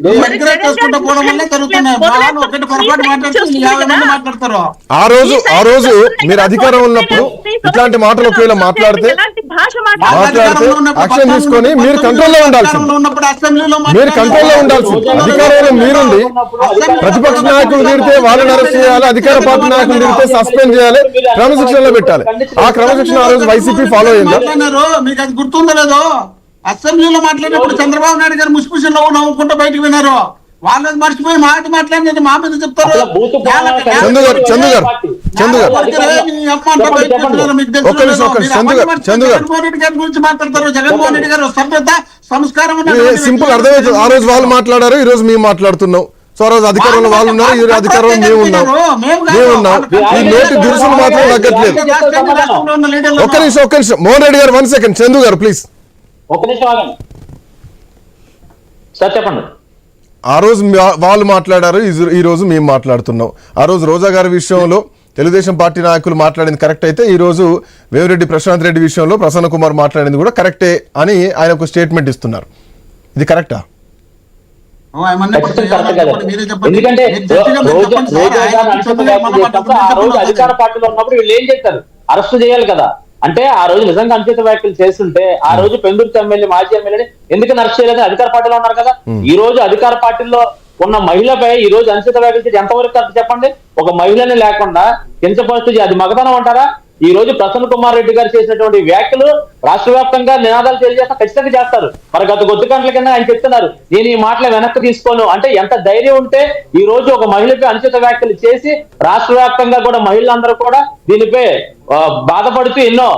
Encourage చేసుకుంటూ పోవడం వల్ల జరుగుతున్నాయి. వాళ్ళు ఒకటి పొరపాటు మాట్లాడుతూ 50 మంది మాట్లాడతారు. ఆ రోజు మీరు అధికారం ఉన్నప్పుడు ఇట్లాంటి మాటలు ఒకవేళ మాట్లాడితే యాక్షన్ తీసుకొని మీరు కంట్రోల్లో ఉండాల్సింది. మీరు కంట్రోల్లో ఉండాల్సింది. అధికారంలో మీరుండి ప్రతిపక్ష నాయకులు తిరిగితే వాళ్ళని అరెస్ట్ చేయాలి, అధికార పార్టీ నాయకులు తిరిగితే సస్పెండ్ చేయాలి, క్రమశిక్షణలో పెట్టాలి. ఆ క్రమశిక్షణ ఆ రోజు వైసీపీ ఫాలో అయిందా? మీకు అది గుర్తుందో లేదో, అసెంబ్లీలో మాట్లాడినప్పుడు చంద్రబాబు నాయుడు గారు ముసిముసిలో నవ్వుకుంటూ బయటకు విన్నారు. వాళ్ళని మర్చిపోయి మాట్లాడినది మా మీద చెప్తారు. గురించి మాట్లాడతారు. జగన్మోహన్ రెడ్డి గారు సభ్యత సంస్కారం సింపుల్ అర్థమవుతుంది. ఆ రోజు వాళ్ళు మాట్లాడారు, ఈ రోజు మేము మాట్లాడుతున్నాం. సో ఆ రోజు అధికారంలో వాళ్ళు ఉన్నారు, ఈ అధికారంలో మేము ఉన్నాం. ఈ నోటి దురుసులు మాత్రం తగ్గట్లేదు. ఒక్క నిమిషం మోహన్ రెడ్డి గారు 1 సెకండ్. చందు గారు ప్లీజ్. చెప్పండి. ఆ రోజు వాళ్ళు మాట్లాడారు, ఈ రోజు మేము మాట్లాడుతున్నాం. ఆ రోజు రోజా గారి విషయంలో తెలుగుదేశం పార్టీ నాయకులు మాట్లాడింది కరెక్ట్ అయితే, ఈ రోజు వేమిరెడ్డి ప్రశాంత్ రెడ్డి విషయంలో ప్రసన్న కుమార్ మాట్లాడింది కూడా కరెక్టే అని ఆయన ఒక స్టేట్మెంట్ ఇస్తున్నారు. ఇది కరెక్టా? ఎందుకంటే అధికార పార్టీలో ఉన్నప్పుడు వీళ్ళు ఏం చేస్తారు? అరెస్ట్ చేయాలి కదా. అంటే ఆ రోజు నిజంగా అనుచిత వ్యాఖ్యలు చేస్తుంటే ఆ రోజు పెందుర్తి ఎమ్మెల్యే, మాజీ ఎమ్మెల్యేని ఎందుకు అరెస్ట్ చేయలేదు? అధికార పార్టీలో ఉన్నారు కదా. ఈ రోజు అధికార పార్టీలో ఉన్న మహిళపై ఈ రోజు అనుచిత వ్యాఖ్యలు చేసి ఎంతవరకు కరెక్ట్ చెప్పండి? ఒక మహిళని లేకుండా కించపరుస్తూ అది మగతనం అంటారా? ఈ రోజు ప్రసన్న కుమార్ రెడ్డి గారు చేసినటువంటి వ్యాఖ్యలు రాష్ట్ర వ్యాప్తంగా నినాదాలు తెలియజేస్తా ఖచ్చితంగా చేస్తారు. మరి గత కొద్ది గంటల కింద ఆయన చెప్తున్నారు నేను ఈ మాటలు వెనక్కి తీసుకోను అంటే. ఎంత ధైర్యం ఉంటే ఈ రోజు ఒక మహిళపై అనుచిత వ్యాఖ్యలు చేసి రాష్ట్ర వ్యాప్తంగా కూడా మహిళలందరూ కూడా దీనిపై బాధపడుతూ ఎన్నో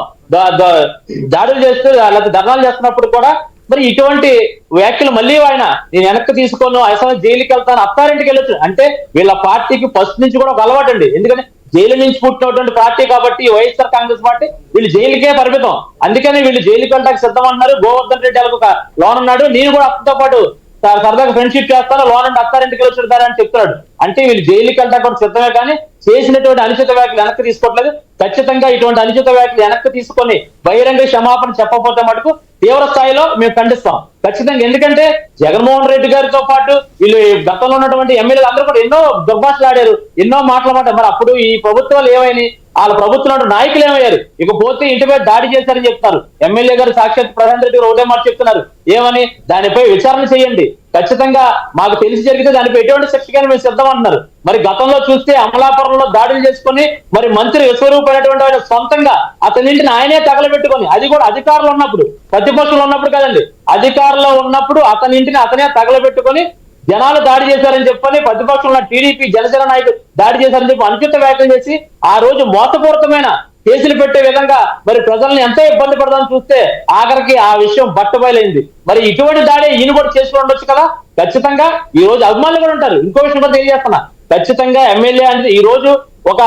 దాడులు చేస్తూ లేకపోతే ధర్నాలు చేస్తున్నప్పుడు కూడా మరి ఇటువంటి వ్యాఖ్యలు మళ్ళీ ఆయన నేను వెనక్కి తీసుకోను, అసలు జైలుకి వెళ్తాను, అత్తారింటికి వెళ్ళొచ్చు అంటే వీళ్ళ పార్టీకి ఫస్ట్ నుంచి కూడా ఒక అలవాటు అండి. ఎందుకంటే జైలు నుంచి పుట్టినటువంటి పార్టీ కాబట్టి వైఎస్ఆర్ కాంగ్రెస్ పార్టీ వీళ్ళు జైలుకే పరిమితం. అందుకని వీళ్ళు జైలుకి వెళ్ళడానికి సిద్ధం అన్నారు. గోవర్ధన్ రెడ్డి ఒక లోన్ ఉన్నాడు, నేను కూడా అతనితో పాటు సరదాగా ఫ్రెండ్షిప్ చేస్తాను, లోన్ అంటే అత్తారింటికి వెళ్ళొచ్చుంటారని చెప్తున్నాడు. అంటే వీళ్ళు జైలుకి వెళ్ళడానికి కూడా సిద్ధమే కానీ చేసినటువంటి అనుచిత వ్యాఖ్యలు వెనక్కి తీసుకోవట్లేదు. ఖచ్చితంగా ఇటువంటి అనుచిత వ్యాఖ్యలు వెనక్కి తీసుకొని బహిరంగ క్షమాపణ చెప్పకపోతే మటుకు తీవ్ర స్థాయిలో మేము ఖండిస్తాం ఖచ్చితంగా. ఎందుకంటే జగన్మోహన్ రెడ్డి గారితో పాటు వీళ్ళు గతంలో ఉన్నటువంటి ఎమ్మెల్యేలు అందరూ కూడా ఎన్నో దుర్భాషలు ఆడారు, ఎన్నో మాటలమాట. మరి అప్పుడు ఈ ప్రభుత్వాలు ఏమైనాయి? వాళ్ళ ప్రభుత్వంలో నాయకులు ఏమయ్యారు? ఇకపోతే ఇంటిపై దాడి చేశారని చెప్తారు. ఎమ్మెల్యే గారు సాక్షాత్ ప్రశాంత్ రెడ్డి గారు ఒకటే మాట చెప్తున్నారు, ఏమని? దానిపై విచారణ చేయండి, ఖచ్చితంగా మాకు తెలిసి జరిగితే దానిపై ఎటువంటి శిక్షగానే మేము సిద్ధం అంటున్నారు. మరి గతంలో చూస్తే అమలాపురంలో దాడులు చేసుకుని మరి మంత్రి విశ్వరూపమైనటువంటి ఆయన సొంతంగా అతనింటిని ఆయనే తగలబెట్టుకొని, అది కూడా అధికారులు ఉన్నప్పుడు, ప్రతిపక్షంలో ఉన్నప్పుడు కాదండి, అధికారంలో ఉన్నప్పుడు అతనింటిని అతనే తగలబెట్టుకొని జనాలు దాడి చేశారని చెప్పని ప్రతిపక్షంలో టీడీపీ జనసేన నాయకులు దాడి చేశారని చెప్పి అనుచిత వ్యాఖ్యలు చేసి ఆ రోజు మోసపూరితమైన కేసులు పెట్టే విధంగా మరి ప్రజల్ని ఎంతో ఇబ్బంది పడదామని చూస్తే ఆఖరికి ఆ విషయం బట్టబయలైంది. మరి ఇటువంటి దాడి ఈయన కూడా చేసుకుని ఉండొచ్చు కదా. ఖచ్చితంగా ఈ రోజు అభిమానులు కూడా ఉంటారు. ఇంకో విషయం కూడా తెలియజేస్తున్నా, ఖచ్చితంగా ఎమ్మెల్యే అంటే ఈ రోజు ఒక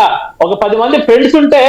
10 మంది ఫ్రెండ్స్ ఉంటే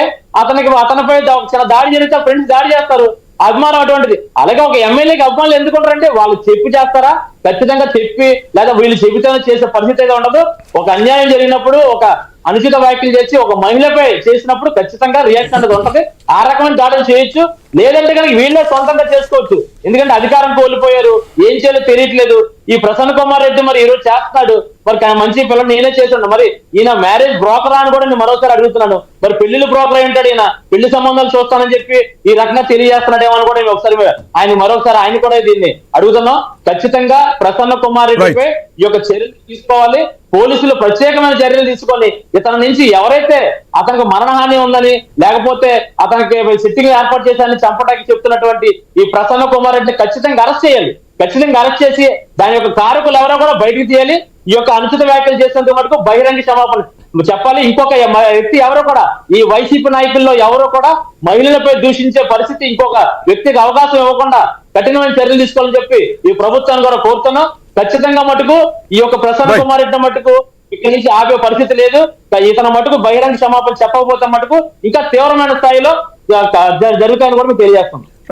అతనిపై చిన్న దాడి జరిగితే ఫ్రెండ్స్ దాడి చేస్తారు, అభిమానం అటువంటిది. అలాగే ఒక ఎమ్మెల్యేకి అభిమానులు ఎందుకుంటారంటే వాళ్ళు చెప్పి చేస్తారా? ఖచ్చితంగా చెప్పి లేదా వీళ్ళు చెబితేనే చేసే పరిస్థితి అయితే ఉండదు. ఒక అన్యాయం జరిగినప్పుడు ఒక అనుచిత వ్యాఖ్యలు చేసి ఒక మహిళపై చేసినప్పుడు ఖచ్చితంగా రియాక్షన్ అనేది ఉంటది. ఆ రకమైన దాడులు చేయొచ్చు, లేదంటే కనుక వీళ్ళే సొంతంగా చేసుకోవచ్చు. ఎందుకంటే అధికారం కోల్పోయారు, ఏం చేయాలో తెలియట్లేదు. ఈ ప్రసన్న కుమార్ రెడ్డి మరి ఈరోజు చేస్తున్నాడు, మరి మంచి పిల్లలు నేనే చేస్తున్నాడు. మరి ఈయన మ్యారేజ్ బ్రోకర్ అని కూడా నేను మరోసారి అడుగుతున్నాను. మరి పెళ్లిళ్ళు బ్రోకర్ అయి ఉంటాడు ఈయన, పెళ్లి సంబంధాలు చూస్తానని చెప్పి ఈ రకంగా తెలియజేస్తున్నాడేమో అని కూడా ఒకసారి ఆయన మరొకసారి ఆయన కూడా దీన్ని అడుగుతున్నాం. ఖచ్చితంగా ప్రసన్న కుమార్ రెడ్డిపై ఈ యొక్క చర్యలు తీసుకోవాలి. పోలీసులు ప్రత్యేకమైన చర్యలు తీసుకొని ఇతని నుంచి ఎవరైతే అతనికి మరణహాని ఉందని లేకపోతే అతనికి సిట్టింగ్ ఏర్పాటు చేశారని చంపడానికి చెప్తున్నటువంటి ఈ ప్రసన్న కుమార్ రెడ్డిని ఖచ్చితంగా అరెస్ట్ చేయాలి. ఖచ్చితంగా అరెస్ట్ చేసి దాని యొక్క కారకులు ఎవరో కూడా బయటకు తీయాలి. ఈ యొక్క అనుచిత వ్యాఖ్యలు చేసినందుకు మటుకు బహిరంగ క్షమాపణ చెప్పాలి. ఇంకొక వ్యక్తి ఎవరో కూడా ఈ వైసీపీ నాయకుల్లో ఎవరో కూడా మహిళలపై దూషించే పరిస్థితి ఇంకొక వ్యక్తికి అవకాశం ఇవ్వకుండా కఠినమైన చర్యలు తీసుకోవాలని చెప్పి ఈ ప్రభుత్వాన్ని కూడా కోరుతున్నాం. ఖచ్చితంగా మటుకు ఈ యొక్క ప్రసన్న కుమార్ రెడ్డి మటుకు ఇక్కడి నుంచి ఆపే పరిస్థితి లేదు. ఇతను మటుకు బహిరంగ క్షమాపణ చెప్పకపోతే మటుకు ఇంకా తీవ్రమైన స్థాయిలో జరుగుతాయని కూడా మేము తెలియజేస్తాం.